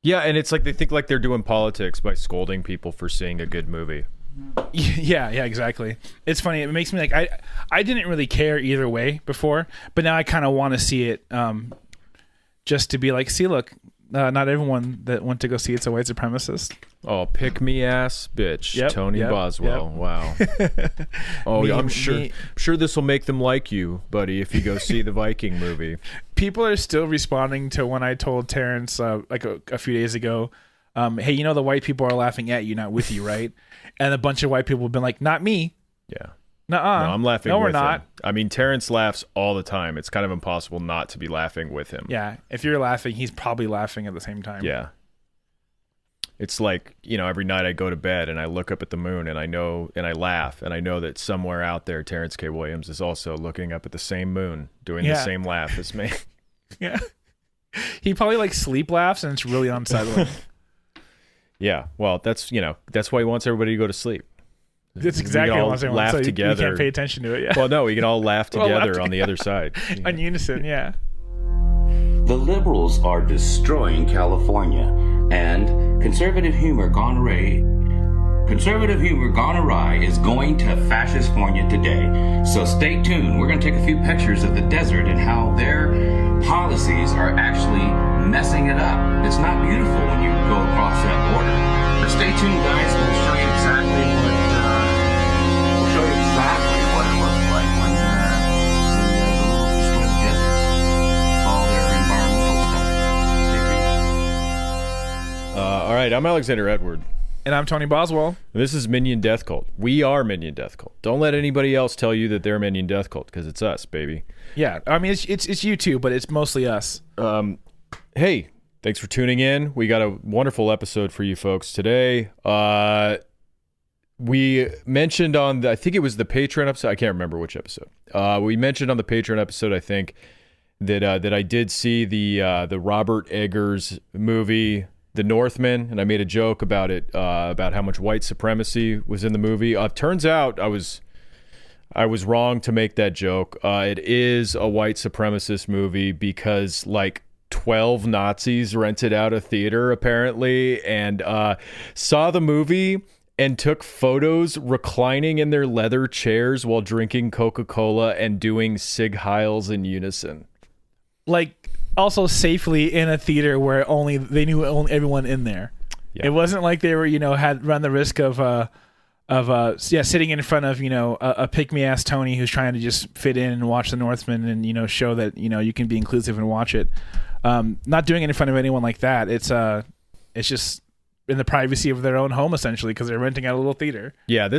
Yeah, and it's like they think like they're doing politics by scolding people for seeing a good movie. Yeah, exactly. It's funny. It makes me like I didn't really care either way before, but now I kind of want to see it just to be like, see, look, not everyone that went to go see it's a white supremacist. Oh, pick me ass bitch, Tony Boswell. Yep. Wow. Oh, I'm sure this will make them like you, buddy, if you go see the Viking movie. People are still responding to when I told Terrence like a few days ago, hey, the white people are laughing at you, not with you, right? And a bunch of white people have been like, not me. Yeah. Nuh-uh. No, I'm laughing with him. we're not. I mean, Terrence laughs all the time. It's kind of impossible not to be laughing with him. Yeah. If you're laughing, he's probably laughing at the same time. Yeah. It's like, every night I go to bed and I look up at the moon and I laugh and I know that somewhere out there Terrence K. Williams is also looking up at the same moon doing the same laugh as me. Yeah. He probably like sleep laughs and it's really unsettling. Yeah. Well, that's why he wants everybody to go to sleep. That's exactly what I want. Laugh so together. You can't pay attention to it. Yeah. Well, no, we can all laugh together on the other side. On unison, yeah. The liberals are destroying California, and conservative humor gone awry is going to fascistfornia today. So stay tuned. We're going to take a few pictures of the desert and how their policies are actually messing it up. It's not beautiful when you go across that border. But stay tuned, guys. We'll show you exactly what it looks like when destroy the deserts. All their environmental stuff. Stay tuned. All right, I'm Alexander Edward. And I'm Tony Boswell. This is Minion Death Cult. We are Minion Death Cult. Don't let anybody else tell you that they're Minion Death Cult, because it's us, baby. Yeah, I mean, it's you too, but it's mostly us. Hey, thanks for tuning in. We got a wonderful episode for you folks today. We mentioned on I think it was the Patreon episode. I can't remember which episode. We mentioned on the Patreon episode, I think, that I did see the Robert Eggers movie, The Northman, and I made a joke about it, about how much white supremacy was in the movie. Turns out I was wrong to make that joke. It is a white supremacist movie because like 12 Nazis rented out a theater apparently and saw the movie and took photos reclining in their leather chairs while drinking Coca-Cola and doing Sig Heils in unison. Like, also safely in a theater where they knew everyone in there. Yeah. It wasn't like they were, had run the risk of sitting in front of, a pick-me-ass Tony who's trying to just fit in and watch The Northman and, show that, you can be inclusive and watch it. Not doing it in front of anyone like that. It's just in the privacy of their own home, essentially, because they're renting out a little theater. Yeah,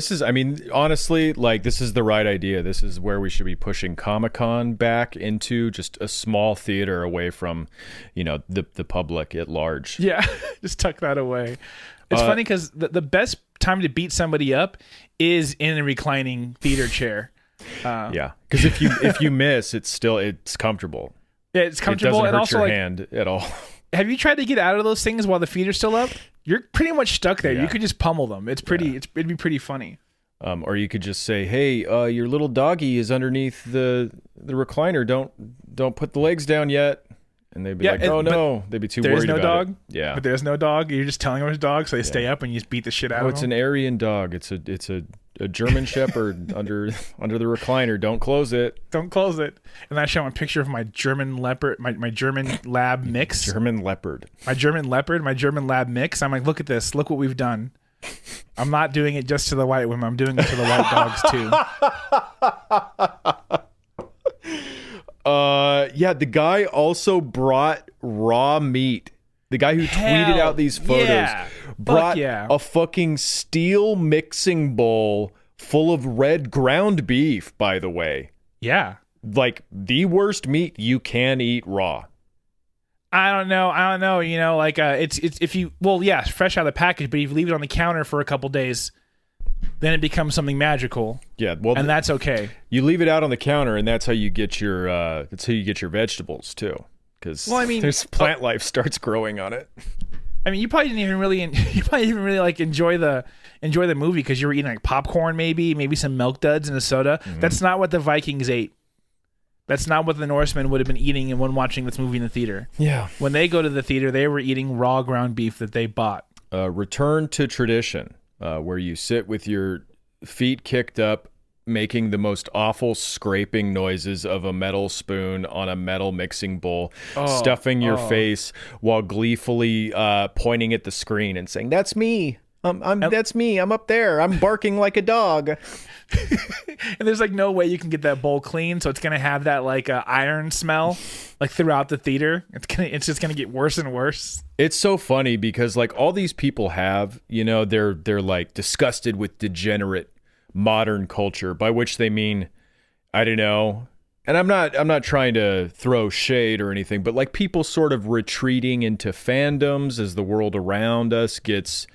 honestly, like, this is the right idea. This is where we should be pushing Comic-Con back into just a small theater away from, the public at large. Yeah, just tuck that away. It's funny because the best time to beat somebody up is in a reclining theater chair. Yeah, because if you miss, it's comfortable. Yeah, it's comfortable. It doesn't and hurt also, your hand at all. Have you tried to get out of those things while the feet are still up? You're pretty much stuck there. Yeah. You could just pummel them. It'd be pretty funny. Or you could just say, "Hey, your little doggy is underneath the recliner. Don't put the legs down yet." And they'd be like, "Oh no!" They'd be too worried about dog? it. Yeah, but there's no dog. You're just telling them there's a dog, so they stay up and you just beat the shit out of them. It's an Aryan dog. It's a German Shepherd under the recliner. Don't close it. Don't close it. And I show him a picture of my German leopard, my German lab mix. German leopard. My German leopard, my German lab mix. I'm like, look at this. Look what we've done. I'm not doing it just to the white women. I'm doing it to the white dogs too. Yeah, the guy also brought raw meat. The guy who tweeted out these photos brought a fucking steel mixing bowl full of red ground beef, by the way. Yeah. Like the worst meat you can eat raw. I don't know. It's if you, fresh out of the package, but if you leave it on the counter for a couple days, then it becomes something magical. Yeah, well, and that's okay. You leave it out on the counter, and that's how you get your vegetables too, because there's plant life starts growing on it. I mean, you probably didn't even really like enjoy the movie because you were eating like popcorn, maybe some milk duds and a soda. Mm-hmm. That's not what the Vikings ate. That's not what the Norsemen would have been eating and when watching this movie in the theater. Yeah. When they go to the theater, they were eating raw ground beef that they bought. Return to tradition, where you sit with your feet kicked up, making the most awful scraping noises of a metal spoon on a metal mixing bowl, stuffing your face while gleefully pointing at the screen and saying, "That's me. That's me. I'm up there. I'm barking like a dog." And there's like no way you can get that bowl clean, so it's gonna have that like iron smell like throughout the theater. It's just gonna get worse and worse. It's so funny because like all these people have, they're like disgusted with degenerate modern culture, by which they mean, I don't know, and I'm not trying to throw shade or anything, but like people sort of retreating into fandoms as the world around us gets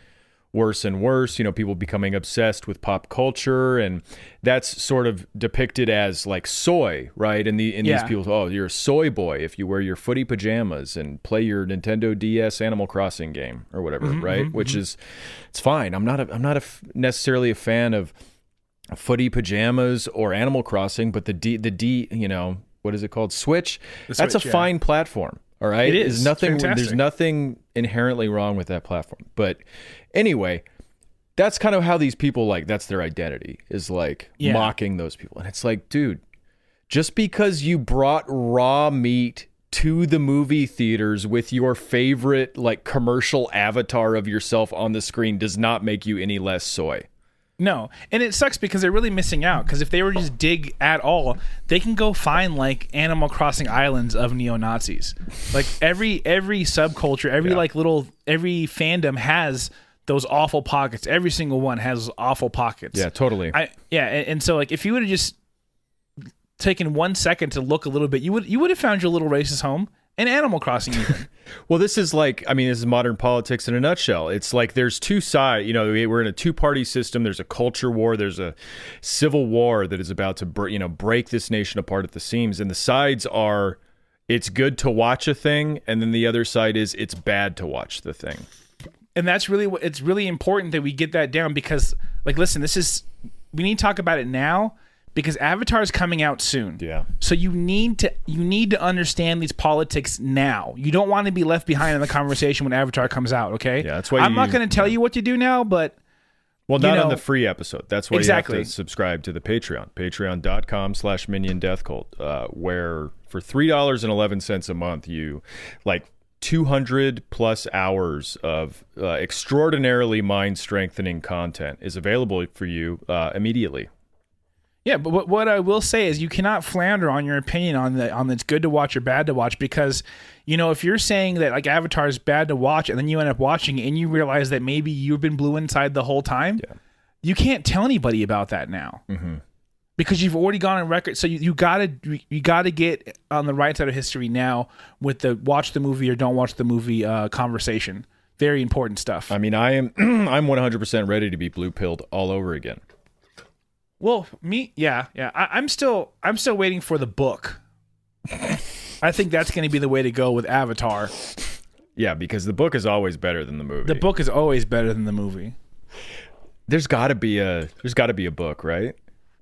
worse and worse, people becoming obsessed with pop culture, and that's sort of depicted as like soy, right? And these people, you're a soy boy if you wear your footy pajamas and play your Nintendo DS Animal Crossing game or whatever, right? Which is, it's fine. I'm not necessarily a fan of footy pajamas or Animal Crossing, but the what is it called? Switch. That's a fine platform. All right. It is. There's nothing inherently wrong with that platform. But anyway, that's kind of how these people, like, that's their identity, is like mocking those people. And it's like, dude, just because you brought raw meat to the movie theaters with your favorite like commercial avatar of yourself on the screen does not make you any less soy. No, and it sucks because they're really missing out, because if they were to just dig at all, they can go find like Animal Crossing islands of neo-Nazis. Like every subculture, every fandom has those awful pockets. Every single one has awful pockets. Yeah, totally. And so like if you would have just taken 1 second to look a little bit, you would have found your little racist home. And Animal Crossing even. Well, this is modern politics in a nutshell. It's like there's two sides. We're in a two-party system. There's a culture war. There's a civil war that is about to break this nation apart at the seams. And the sides are, it's good to watch a thing, and then the other side is it's bad to watch the thing. And that's really it's really important that we get that down, because, like, listen, we need to talk about it now. Because Avatar is coming out soon. Yeah. So you need to understand these politics now. You don't want to be left behind in the conversation when Avatar comes out, okay? Yeah, that's why I'm not going to tell you what to do now, but not on the free episode. That's why you have to subscribe to the Patreon. Patreon.com/MinionDeathCult, where for $3.11 a month, you 200 plus hours of extraordinarily mind-strengthening content is available for you immediately. Yeah, but what I will say is you cannot flounder on your opinion on it's good to watch or bad to watch, because, if you're saying that like Avatar is bad to watch and then you end up watching it and you realize that maybe you've been blue inside the whole time, you can't tell anybody about that now. Mm-hmm. Because you've already gone on record. So you gotta get on the right side of history now with the watch the movie or don't watch the movie conversation. Very important stuff. I mean, I'm 100% ready to be blue pilled all over again. Well, I'm still waiting for the book. I think that's going to be the way to go with Avatar. Yeah, because the book is always better than the movie. The book is always better than the movie. There's got to be a book, right?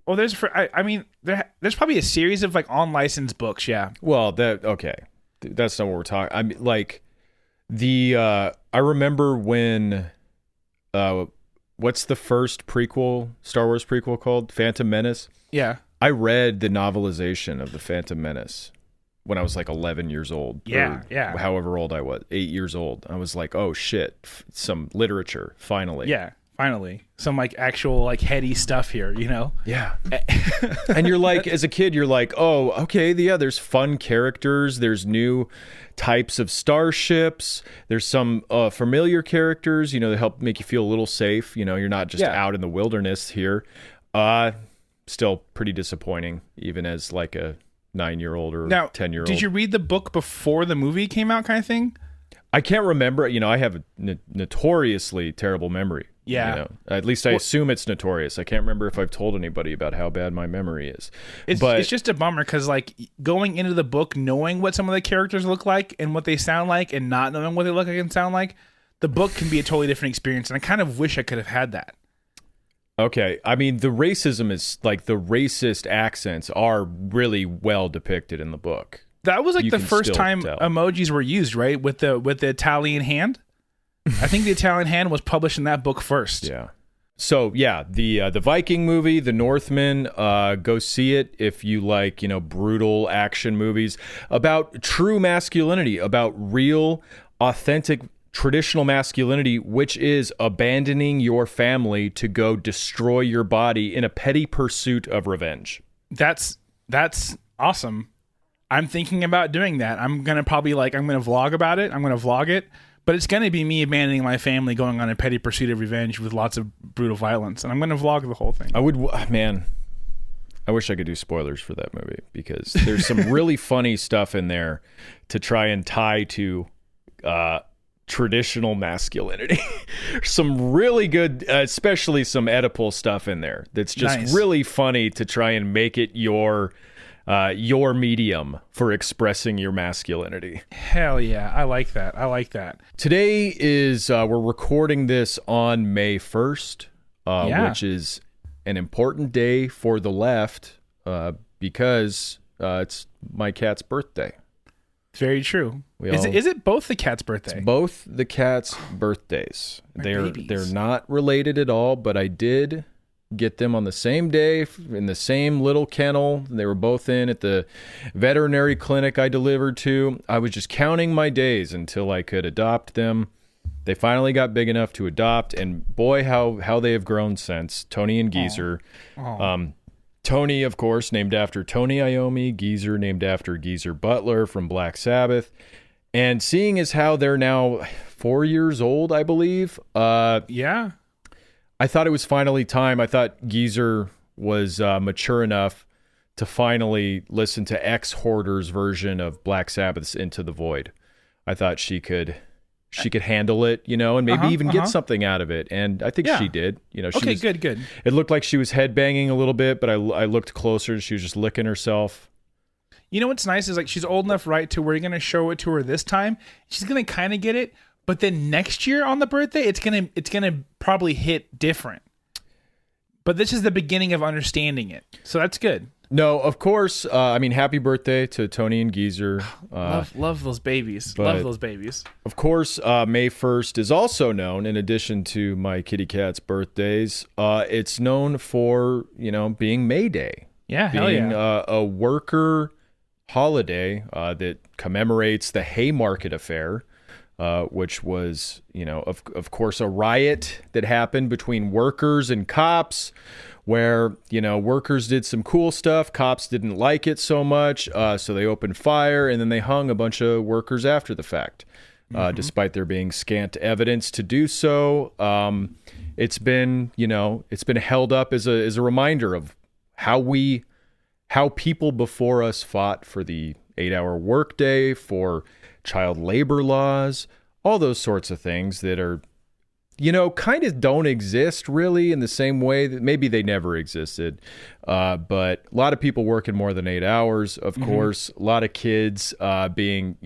Well, there's probably a series of like unlicensed books. Yeah. Well, that's not what we're talking. I mean, like I remember when. What's the first Star Wars prequel called? Phantom Menace? Yeah. I read the novelization of the Phantom Menace when I was like 11 years old. Yeah. However old I was, 8 years old. I was like, oh shit, some literature, finally. Yeah, finally. Some like actual like heady stuff here, Yeah. And you're like, as a kid, you're like, oh, okay, there's fun characters, there's new types of starships, there's some familiar characters, that help make you feel a little safe. You're not just out in the wilderness here. Still pretty disappointing, even as like a 9-year-old or 10-year-old. Did you read the book before the movie came out, kind of thing? I can't remember. I have a notoriously terrible memory. Yeah. At least I assume it's notorious. I can't remember if I've told anybody about how bad my memory is. It's just a bummer, because like going into the book knowing what some of the characters look like and what they sound like, and not knowing what they look like and sound like, the book can be a totally different experience. And I kind of wish I could have had that. Okay. I mean, the racism is like the racist accents are really well depicted in the book. That was like You the can first still time tell. emojis were used, right? With the Italian hand. I think the Italian hand was published in that book first. Yeah. So yeah, the Viking movie, The Northman, go see it if you like, brutal action movies about true masculinity, about real, authentic, traditional masculinity, which is abandoning your family to go destroy your body in a petty pursuit of revenge. That's awesome. I'm thinking about doing that. I'm gonna vlog about it. I'm gonna vlog it. But it's going to be me abandoning my family, going on a petty pursuit of revenge with lots of brutal violence. And I'm going to vlog the whole thing. I wish I could do spoilers for that movie because there's some really funny stuff in there to try and tie to traditional masculinity. Some really good, especially some Oedipal stuff in there that's just Nice. really funny to try and make it your medium for expressing your masculinity. Hell yeah. I like that. Today is, we're recording this on May 1st, which is an important day for the left because it's my cat's birthday. Very true. Is it both the cat's birthday? It's both the cat's birthdays. They're babies. not related at all, but I did get them on the same day in the same little kennel they were both in at the veterinary clinic I delivered to. I was just counting my days until I could adopt them. They finally got big enough to adopt, and boy, how they have grown since. Tony and Geezer. Tony, of course, named after Tony Iommi. Geezer, named after Geezer Butler from Black Sabbath. And seeing as how they're now 4 years old, I believe. Yeah. I thought it was finally time. I thought Geezer was mature enough to finally listen to Ex-Hoarder's version of Black Sabbath's Into the Void. I thought she could handle it, and maybe even get something out of it. And I think she did. Okay, good. It looked like she was headbanging a little bit, but I looked closer and she was just licking herself. You know what's nice is like she's old enough, right, to where you're going to show it to her this time. She's going to kind of get it. But then next year on the birthday, it's gonna probably hit different. But this is the beginning of understanding it, so that's good. No, of course. Happy birthday to Tony and Geezer. Love those babies. Love those babies. Of course, May 1st is also known, in addition to my kitty cat's birthdays, it's known for being May Day. Yeah, being hell yeah. A worker holiday that commemorates the Haymarket Affair. Which was, of course, a riot that happened between workers and cops where, workers did some cool stuff. Cops didn't like it so much. So they opened fire and then they hung a bunch of workers after the fact, despite there being scant evidence to do so. It's been held up as a reminder of how people before us fought for the 8-hour workday, for child labor laws, all those sorts of things that are, kind of don't exist really in the same way that maybe they never existed. But a lot of people working more than 8 hours, of course, a lot of kids being,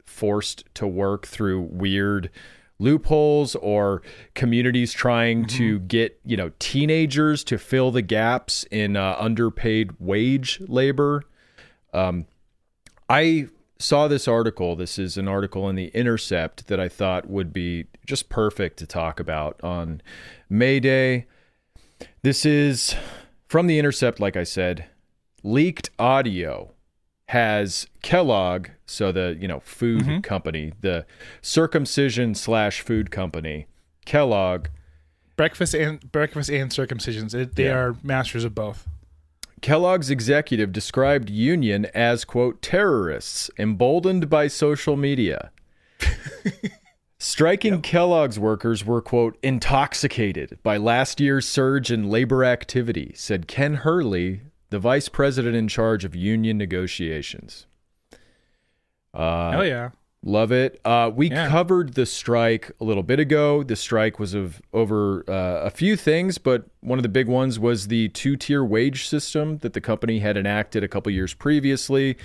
forced to work through weird loopholes or communities trying to get, teenagers to fill the gaps in underpaid wage labor. I saw this article. This is an article in The Intercept that I thought would be just perfect to talk about on May Day. This is from The Intercept, like I said. Leaked audio has Kellogg, so the food company, the circumcision/food company, Kellogg. Breakfast and circumcisions. They are masters of both. Kellogg's executive described Union as, quote, terrorists emboldened by social media. Striking Kellogg's workers were, quote, intoxicated by last year's surge in labor activity, said Ken Hurley, the vice president in charge of union negotiations. Hell yeah. Love it. We covered the strike a little bit ago. The strike was over a few things, but one of the big ones was the 2-tier wage system that the company had enacted a couple years previously,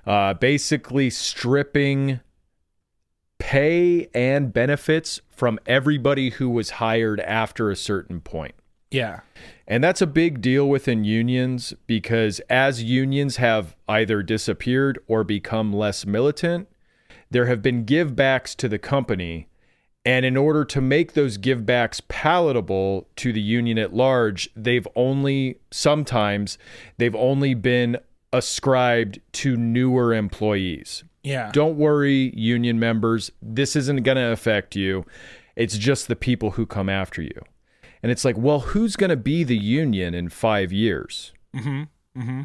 basically stripping pay and benefits from everybody who was hired after a certain point. Yeah. And that's a big deal within unions because as unions have either disappeared or become less militant, there have been givebacks to the company. And in order to make those givebacks palatable to the union at large, sometimes they've only been ascribed to newer employees. Yeah. Don't worry, union members. This isn't going to affect you. It's just the people who come after you. And it's like, well, who's going to be the union in 5 years? Mm-hmm. Mm-hmm.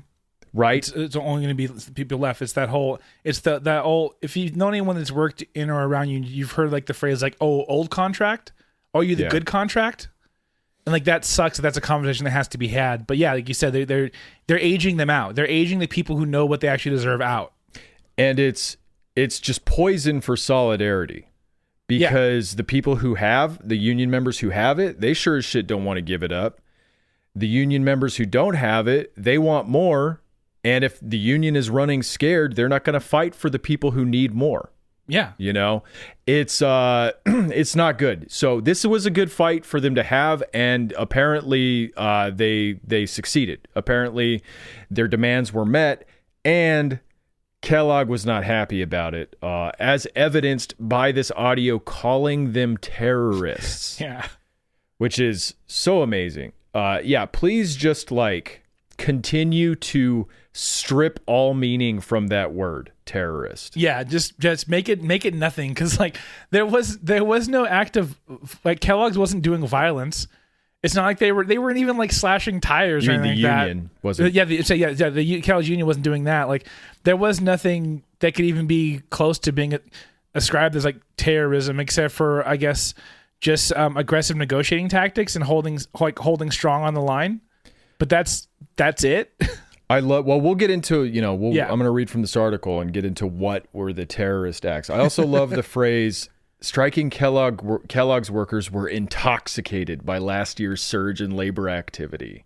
Right? It's only going to be people left. It's that whole, that old, if you know anyone that's worked in or around you, you've heard like the phrase like, oh, old contract? Oh, you the good contract? And like that sucks. That's a conversation that has to be had. But yeah, like you said, they're aging them out. They're aging the people who know what they actually deserve out. And it's just poison for solidarity. Because the people who have, the union members who have it, they sure as shit don't want to give it up. The union members who don't have it, they want more. And if the union is running scared, they're not going to fight for the people who need more. Yeah. You know, it's not good. So this was a good fight for them to have. And apparently they succeeded. Apparently their demands were met. And Kellogg was not happy about it, as evidenced by this audio calling them terrorists. Yeah. Which is so amazing. Please just continue to strip all meaning from that word, terrorist. Yeah, just make it nothing, because there was no act of Kellogg's wasn't doing violence. It's not like they weren't even slashing tires you or mean anything the like union that. wasn't? The Kellogg's union wasn't doing that. There was nothing that could even be close to being ascribed as terrorism, except for, I guess, just aggressive negotiating tactics and holding strong on the line. But that's it. We'll get into, I'm going to read from this article and get into what were the terrorist acts. I also love the phrase, striking Kellogg's workers were intoxicated by last year's surge in labor activity.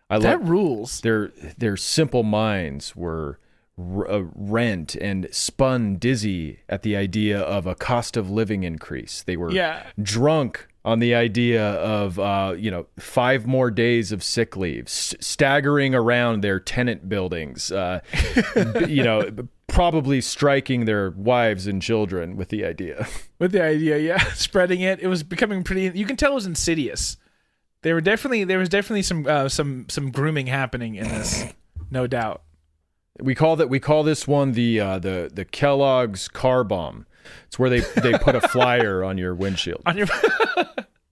That rules. Their simple minds were rent and spun dizzy at the idea of a cost of living increase. They were drunk on the idea of 5 more days of sick leave, staggering around their tenant buildings, probably striking their wives and children with the idea. Spreading it. It was becoming pretty. You can tell it was insidious. There was definitely some grooming happening in this, no doubt. We call this one the Kellogg's car bomb. It's where they put a flyer on your windshield.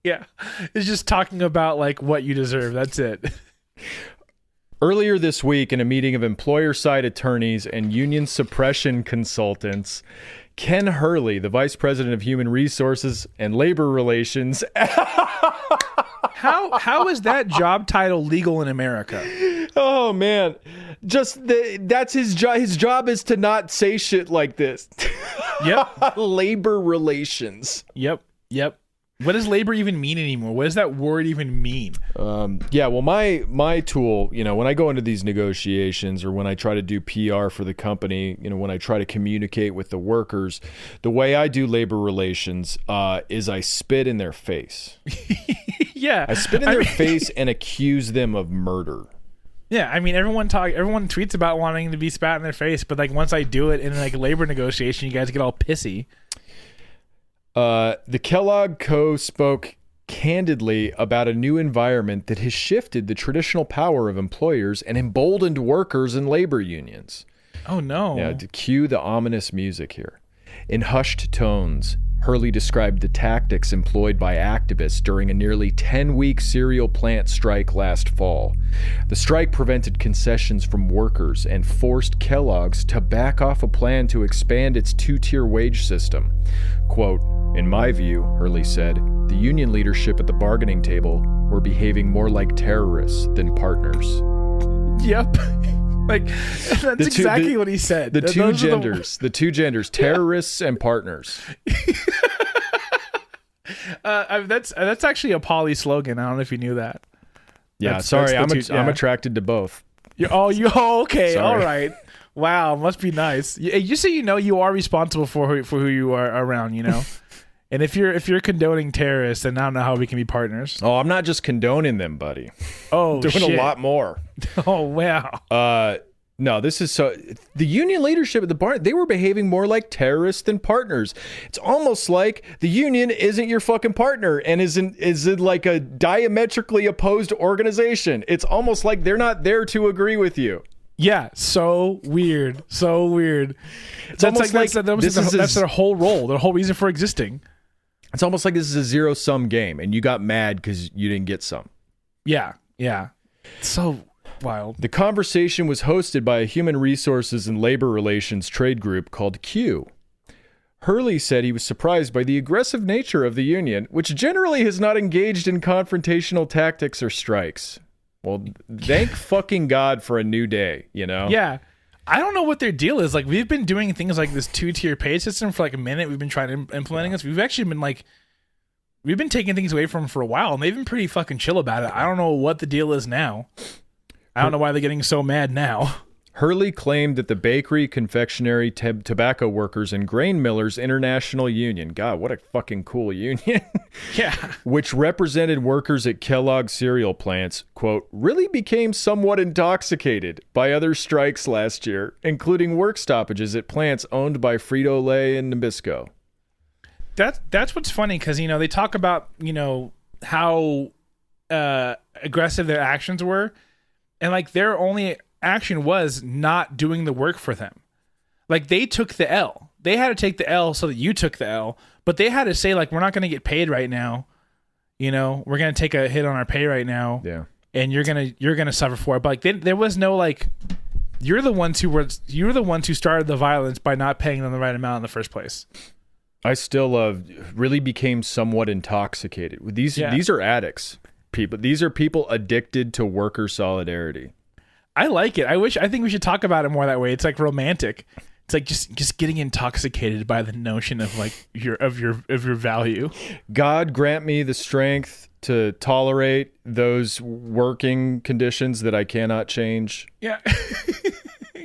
Yeah, it's just talking about what you deserve. That's it. Earlier this week, in a meeting of employer-side attorneys and union suppression consultants, Ken Hurley, the Vice President of Human Resources and Labor Relations. How is that job title legal in America? Oh man, that's his job. His job is to not say shit like this. Yep. Labor relations. Yep. What does labor even mean anymore? What does that word even mean? Well, my tool, when I go into these negotiations or when I try to do PR for the company, when I try to communicate with the workers, the way I do labor relations is I spit in their face. Yeah. I spit in their face and accuse them of murder. Yeah, I mean, everyone tweets about wanting to be spat in their face, but once I do it in labor negotiation, you guys get all pissy. The Kellogg Co. spoke candidly about a new environment that has shifted the traditional power of employers and emboldened workers and labor unions. Oh, no. Yeah, to cue the ominous music here. In hushed tones, Hurley described the tactics employed by activists during a nearly 10-week cereal plant strike last fall. The strike prevented concessions from workers and forced Kellogg's to back off a plan to expand its 2-tier wage system. Quote, "In my view," Hurley said, "the union leadership at the bargaining table were behaving more like terrorists than partners." Yep. That's exactly what he said. The two genders, terrorists and partners. That's actually a poly slogan. I don't know if you knew that. Yeah, I'm attracted to both. Okay, Sorry. all right. Wow, must be nice. You say you are responsible for who you are around, And if you're condoning terrorists, then I don't know how we can be partners. Oh, I'm not just condoning them, buddy. Oh, doing shit. a lot more. Oh, wow. No, this is so. The union leadership at the bar, they were behaving more like terrorists than partners. It's almost like the union isn't your fucking partner and isn't like a diametrically opposed organization. It's almost like they're not there to agree with you. Yeah, so weird. So weird. It's almost like that's their whole role, their whole reason for existing. It's almost like this is a zero-sum game, and you got mad because you didn't get some. Yeah. So wild. The conversation was hosted by a human resources and labor relations trade group called Q. Hurley said he was surprised by the aggressive nature of the union, which generally has not engaged in confrontational tactics or strikes. Well, thank fucking God for a new day, you know? Yeah. I don't know what their deal is. Like, we've been doing things like this 2-tier pay system for like a minute. We've been trying to implementing this. We've actually been like, we've been taking things away from them for a while, and they've been pretty fucking chill about it. I don't know what the deal is now. I don't know why they're getting so mad now. Hurley claimed that the Bakery, Confectionery, Tobacco Workers, and Grain Millers International Union, God, what a fucking cool union, Yeah. which represented workers at Kellogg cereal plants, quote, really became somewhat intoxicated by other strikes last year, including work stoppages at plants owned by Frito-Lay and Nabisco. That's what's funny, because, you know, they talk about, you know, how aggressive their actions were, and like their only action was not doing the work for them. Like, they took the L. They had to take the L so that you took the L, but they had to say, like, we're not going to get paid right now. You know, we're going to take a hit on our pay right now. Yeah. And you're going to suffer for it. But like, there was no like, you're the ones who started the violence by not paying them the right amount in the first place. I still really became somewhat intoxicated. These are addicts, people. These are people addicted to worker solidarity. I like it. I think we should talk about it more that way. It's like romantic. It's like just getting intoxicated by the notion of like your value. God grant me the strength to tolerate those working conditions that I cannot change. Yeah.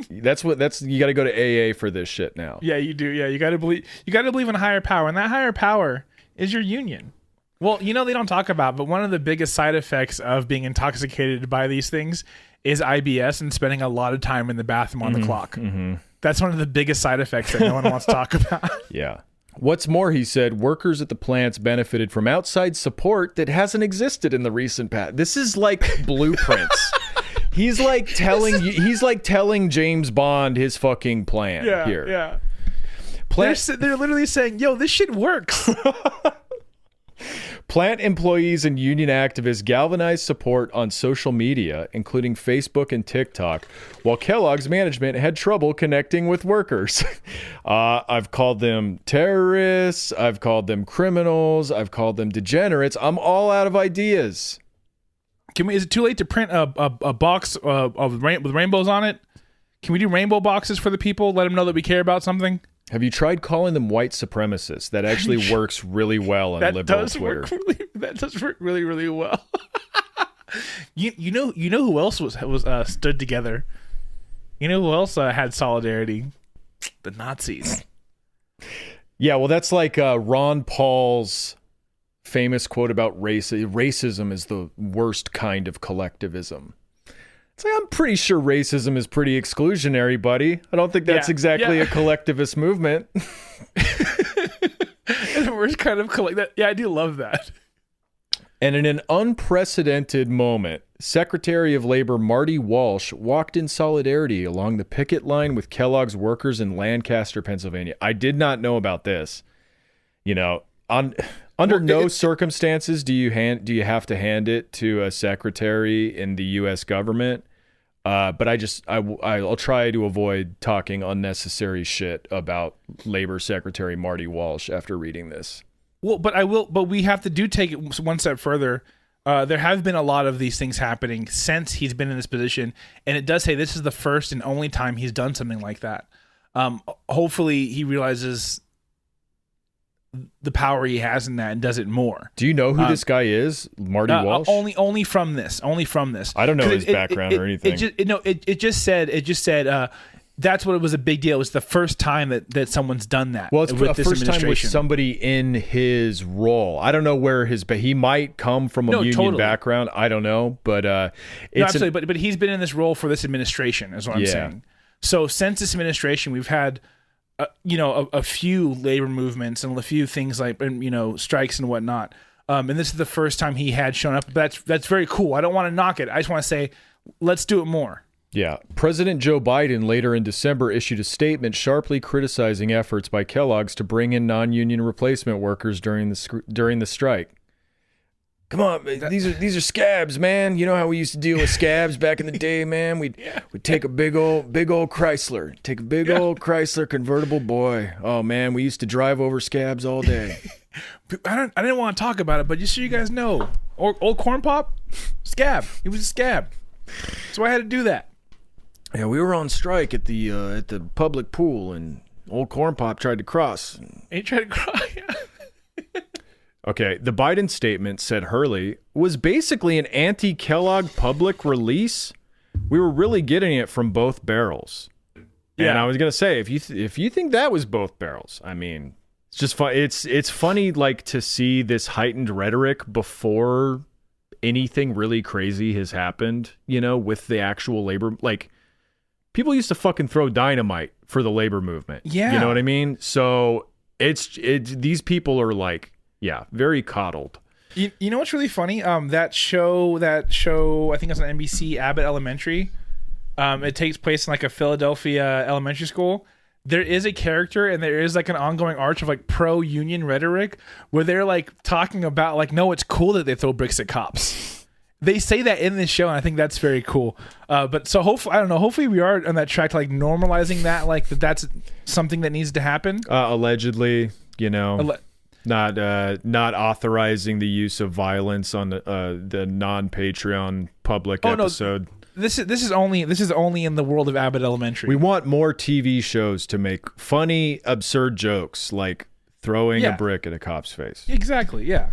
You got to go to AA for this shit now. Yeah, you do. Yeah, you got to believe in a higher power, and that higher power is your union. Well, you know, they don't talk about, but one of the biggest side effects of being intoxicated by these things is IBS and spending a lot of time in the bathroom on the clock. Mm-hmm. That's one of the biggest side effects that no one wants to talk about. Yeah. What's more, he said, workers at the plants benefited from outside support that hasn't existed in the recent past. This is like blueprints. He's like telling James Bond his fucking plan here. Yeah. They're literally saying, yo, this shit works. Plant employees and union activists galvanized support on social media, including Facebook and TikTok, while Kellogg's management had trouble connecting with workers. I've called them terrorists. I've called them criminals. I've called them degenerates. I'm all out of ideas. Is it too late to print a box with rainbows on it? Can we do rainbow boxes for the people? Let them know that we care about something? Have you tried calling them white supremacists? That actually works really well on liberal Twitter. That does work really, really well. you know who else was stood together? You know who else had solidarity? The Nazis. Yeah, well, that's like Ron Paul's famous quote about racism is the worst kind of collectivism. It's like, I'm pretty sure racism is pretty exclusionary, buddy. I don't think that's exactly a collectivist movement. The worst kind of collectivist. Yeah, I do love that. And in an unprecedented moment, Secretary of Labor Marty Walsh walked in solidarity along the picket line with Kellogg's workers in Lancaster, Pennsylvania. I did not know about this. You know, under no circumstances do you have to hand it to a secretary in the U.S. government. But I'll try to avoid talking unnecessary shit about Labor Secretary Marty Walsh after reading this. Well, but we have to take it one step further. There have been a lot of these things happening since he's been in this position, and it does say this is the first and only time he's done something like that. Hopefully he realizes the power he has in that and does it more. Do you know who this guy is? Marty Walsh? Only from this. I don't know his background or anything. It just said that's what it was a big deal. It was the first time that someone's done that. Well, it's with the this first time with administration. somebody in his role. I don't know where but he might come from a union totally. background. I don't know, but it's absolutely. But he's been in this role for this administration, is what I'm saying. So since this administration, we've had, a few labor movements and a few things like, strikes and whatnot. And this is the first time he had shown up. That's very cool. I don't want to knock it. I just want to say, let's do it more. Yeah. President Joe Biden later in December issued a statement sharply criticizing efforts by Kellogg's to bring in non-union replacement workers during the strike. Come on, these are scabs, man. You know how we used to deal with scabs back in the day, man? We'd take a big old Chrysler, old Chrysler convertible, boy. Oh man, we used to drive over scabs all day. I didn't want to talk about it, but just so you guys know, old Corn Pop, scab. He was a scab, so I had to do that. Yeah, we were on strike at the public pool, and old Corn Pop tried to cross. He tried to cry. Okay, the Biden statement, said Hurley, was basically an anti-Kellogg public release. We were really getting it from both barrels. Yeah. And I was gonna say, if you think that was both barrels, I mean, it's just fun. It's funny, like, to see this heightened rhetoric before anything really crazy has happened. With the actual labor, like. People used to fucking throw dynamite for the labor movement. Yeah. You know what I mean? So these people are like, very coddled. You know what's really funny? That show, I think it's on NBC, Abbott Elementary. It takes place in like a Philadelphia elementary school. There is a character and there is like an ongoing arch of like pro-union rhetoric where they're like talking about like, no, it's cool that they throw bricks at cops. They say that in this show, and I think that's very cool. But so hopefully, I don't know. Hopefully, we are on that track to like normalizing that, like that's something that needs to happen. Allegedly, not authorizing the use of violence on the non-Patreon public episode. No, this is only in the world of Abbott Elementary. We want more TV shows to make funny, absurd jokes like throwing a brick at a cop's face. Exactly. Yeah.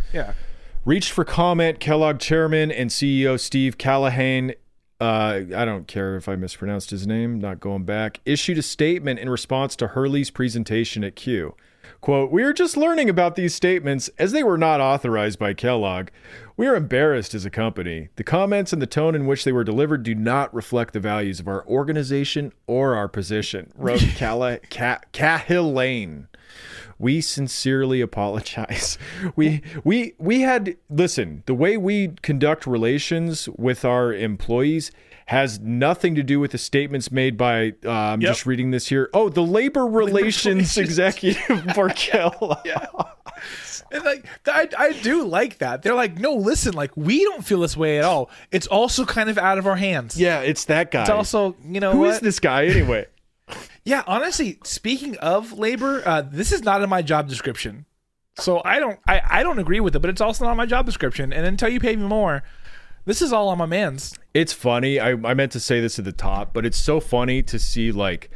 Reached for comment, Kellogg chairman and CEO Steve Callahan, I don't care if I mispronounced his name, not going back, issued a statement in response to Hurley's presentation at Q. Quote, "We are just learning about these statements as they were not authorized by Kellogg. We are embarrassed as a company. The comments and the tone in which they were delivered do not reflect the values of our organization or our position," wrote Cahill-Lane. "We sincerely apologize. We had, listen, the way we conduct relations with our employees has nothing to do with the statements made by, I'm just reading this here. Oh, the labor relations executive for Kellogg." Yeah. And like, I do like that. They're like, no, listen, like, we don't feel this way at all. It's also kind of out of our hands. Yeah, it's that guy. It's also, Who is this guy anyway? Yeah, honestly, speaking of labor, this is not in my job description. So I don't agree with it, but it's also not on my job description. And until you pay me more, this is all on my man's. It's funny. I meant to say this at the top, but it's so funny to see like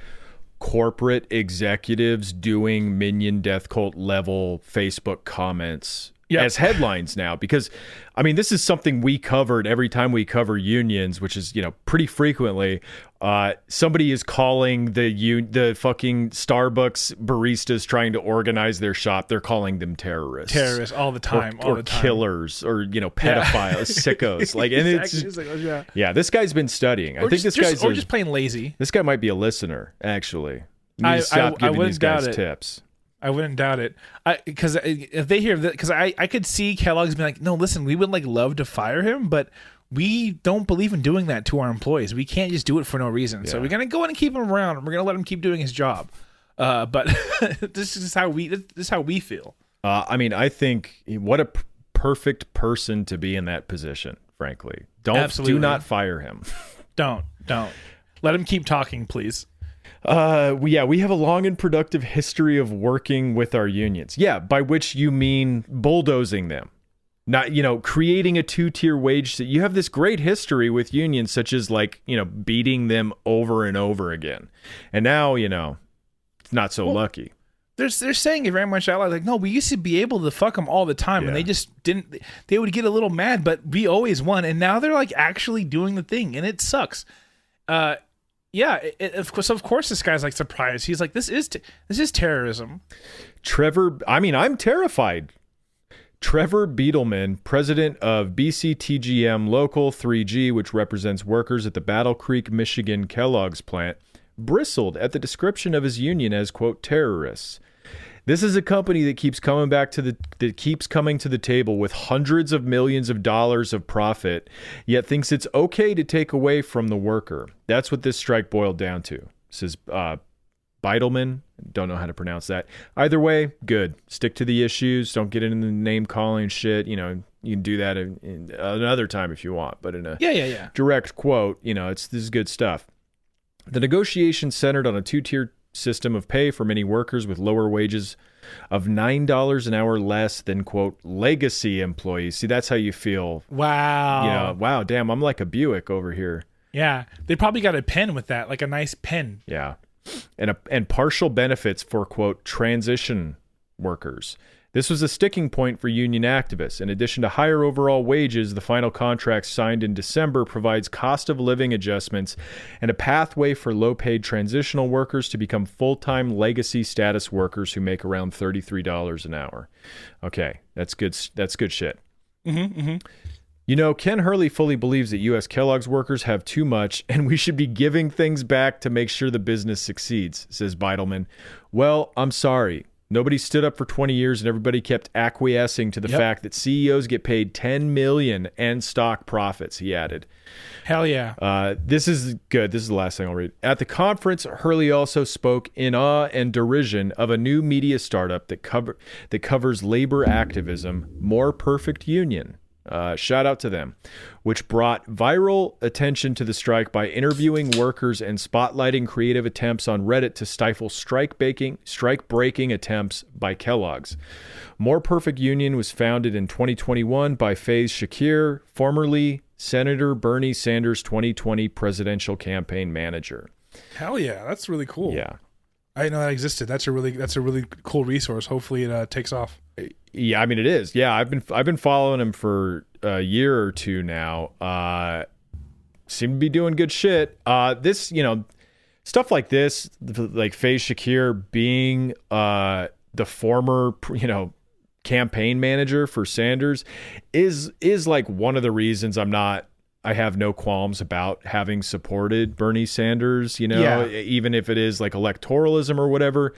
corporate executives doing Minion Death Cult level Facebook comments as headlines now, because I mean, this is something we covered every time we cover unions, which is, pretty frequently. Somebody is calling the fucking Starbucks baristas trying to organize their shop. They're calling them terrorists. Terrorists all the time. Or killers or, pedophiles, sickos. Like, and it's, this guy's been studying. I think this guy's just plain lazy. This guy might be a listener, actually. You need to stop giving these guys tips. I wouldn't doubt it, because if they hear that, because I could see Kellogg's being like, no, listen, we would like love to fire him, but we don't believe in doing that to our employees. We can't just do it for no reason. So we're gonna go in and keep him around, and we're gonna let him keep doing his job. But this is how we feel. I mean, I think what a perfect person to be in that position. Frankly, do not fire him. Don't let him keep talking, please. We have a long and productive history of working with our unions. Yeah, by which you mean bulldozing them. Not, creating a two-tier wage. You have this great history with unions, such as like, beating them over and over again. And now, it's not so lucky. They're saying it very much out loud. Like, no, we used to be able to fuck them all the time, and they just didn't. They would get a little mad, but we always won. And now they're like actually doing the thing, and it sucks. Yeah, of course, this guy's like surprised. He's like, this is terrorism. I'm terrified. Trevor Beetleman, president of BCTGM Local 3G, which represents workers at the Battle Creek, Michigan Kellogg's plant, bristled at the description of his union as, quote, terrorists. This is a company that keeps coming to the table with hundreds of millions of dollars of profit, yet thinks it's okay to take away from the worker. That's what this strike boiled down to, says Beitelman. Don't know how to pronounce that. Either way, good. Stick to the issues. Don't get into the name calling shit. You know, you can do that in another time if you want, but in a direct quote, this is good stuff. The negotiation centered on a two-tier system of pay for many workers with lower wages of $9 an hour less than, quote, legacy employees. See, that's how you feel. Wow. Wow, damn, I'm like a Buick over here. Yeah, they probably got a pen with that, like a nice pen. Yeah. And partial benefits for, quote, transition workers. This was a sticking point for union activists. In addition to higher overall wages, the final contract signed in December provides cost of living adjustments and a pathway for low-paid transitional workers to become full-time legacy status workers who make around $33 an hour. Okay, that's good. That's good shit. Mm-hmm, mm-hmm. Ken Hurley fully believes that U.S. Kellogg's workers have too much and we should be giving things back to make sure the business succeeds, says Beitelman. Well, I'm sorry. Nobody stood up for 20 years and everybody kept acquiescing to the fact that CEOs get paid $10 million and stock profits, he added. Hell yeah. This is good. This is the last thing I'll read. At the conference, Hurley also spoke in awe and derision of a new media startup that covers labor activism, More Perfect Union. Shout out to them, which brought viral attention to the strike by interviewing workers and spotlighting creative attempts on Reddit to stifle strike-breaking attempts by Kellogg's. More Perfect Union was founded in 2021 by Faiz Shakir, formerly Senator Bernie Sanders' 2020 presidential campaign manager. Hell yeah, that's really cool. Yeah. I didn't know that existed. That's a really cool resource. Hopefully it takes off. Yeah, I mean it is. Yeah, I've been following him for a year or two now. Seem to be doing good shit. This, stuff like this, like Faiz Shakir being the former, campaign manager for Sanders is like one of the reasons I have no qualms about having supported Bernie Sanders, even if it is like electoralism or whatever.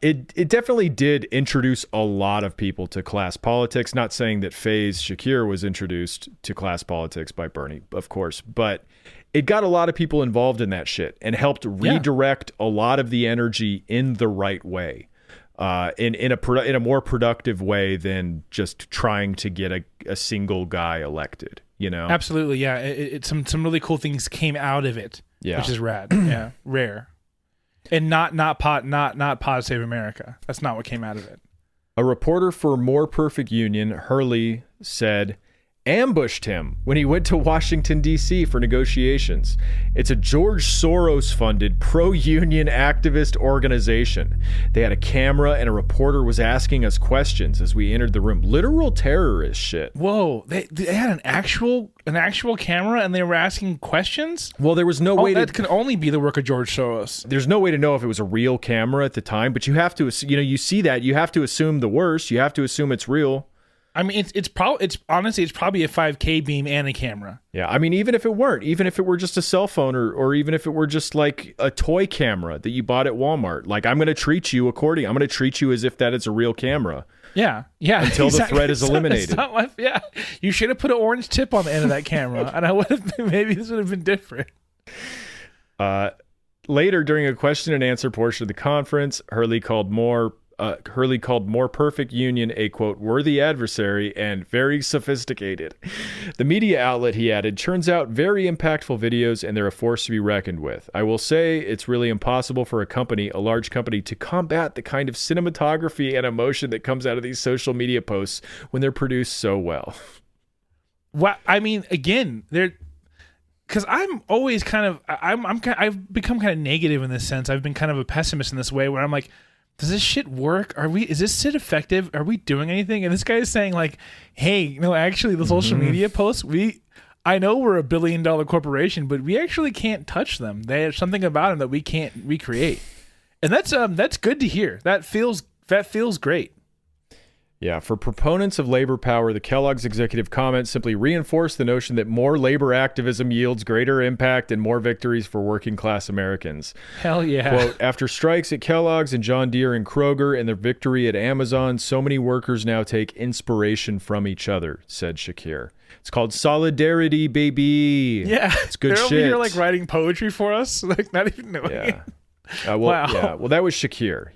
It definitely did introduce a lot of people to class politics. Not saying that Faiz Shakir was introduced to class politics by Bernie, of course, but it got a lot of people involved in that shit and helped redirect a lot of the energy in the right way, in a more productive way than just trying to get a single guy elected. Absolutely, yeah. Some really cool things came out of it, which is rad. Yeah, rare. And not Pod Save America. That's not what came out of it. A reporter for More Perfect Union, Hurley, said, ambushed him when he went to Washington, D.C. for negotiations. It's a George Soros-funded pro-union activist organization. They had a camera and a reporter was asking us questions as we entered the room. Literal terrorist shit. Whoa, they had an actual camera and they were asking questions? Well, there was no way that could only be the work of George Soros. There's no way to know if it was a real camera at the time, but you have to, you see that, you have to assume the worst. You have to assume it's real. I mean, it's honestly probably a 5K beam and a camera. Yeah, I mean, even if it were just a cell phone or even if it were just like a toy camera that you bought at Walmart, like I'm going to treat you accordingly. I'm going to treat you as if that is a real camera. Yeah. Until the threat is eliminated. You should have put an orange tip on the end of that camera, and I would have maybe this would have been different. Later, during a question and answer portion of the conference, Hurley called More Perfect Union a, quote, worthy adversary and very sophisticated. The media outlet, he added, churns out very impactful videos and they're a force to be reckoned with. I will say it's really impossible for a large company, to combat the kind of cinematography and emotion that comes out of these social media posts when they're produced so well. Well, I mean, again, because I'm always I've become kind of negative in this sense. I've been kind of a pessimist in this way where I'm like, does this shit work? Is this shit effective? Are we doing anything? And this guy is saying like, hey, no, actually the social media posts, I know we're a $1 billion corporation, but we actually can't touch them. They have something about them that we can't recreate, and that's good to hear. That feels great. Yeah, for proponents of labor power, the Kellogg's executive comments simply reinforce the notion that more labor activism yields greater impact and more victories for working class Americans. Hell yeah. Quote, after strikes at Kellogg's and John Deere and Kroger and their victory at Amazon, so many workers now take inspiration from each other, said Shakir. It's called solidarity, baby. Yeah. It's good They're shit. over here like writing poetry for us, like not even knowing it. Wow. Yeah. Well, that was Shakir.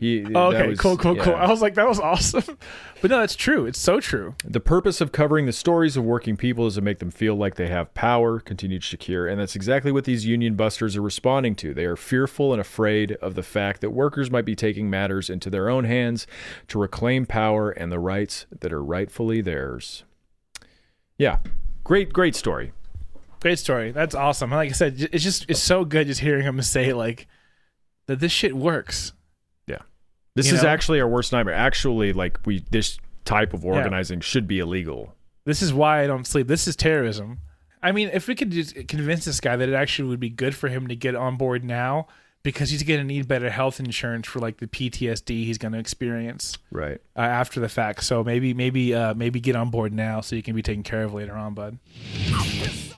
Cool. I was like, that was awesome. But no, that's true. It's so true. The purpose of covering the stories of working people is to make them feel like they have power, continued Shakir. And that's exactly what these union busters are responding to. They are fearful and afraid of the fact that workers might be taking matters into their own hands to reclaim power and the rights that are rightfully theirs. Yeah. Great story. Great story. That's awesome. Like I said, it's so good just hearing him say like that this shit works. Yeah. This is actually our worst nightmare. Actually, like this type of organizing should be illegal. This is why I don't sleep. This is terrorism. I mean, if we could just convince this guy that it actually would be good for him to get on board now, because he's going to need better health insurance for like the PTSD he's going to experience right after the fact. So maybe get on board now so you can be taken care of later on, bud.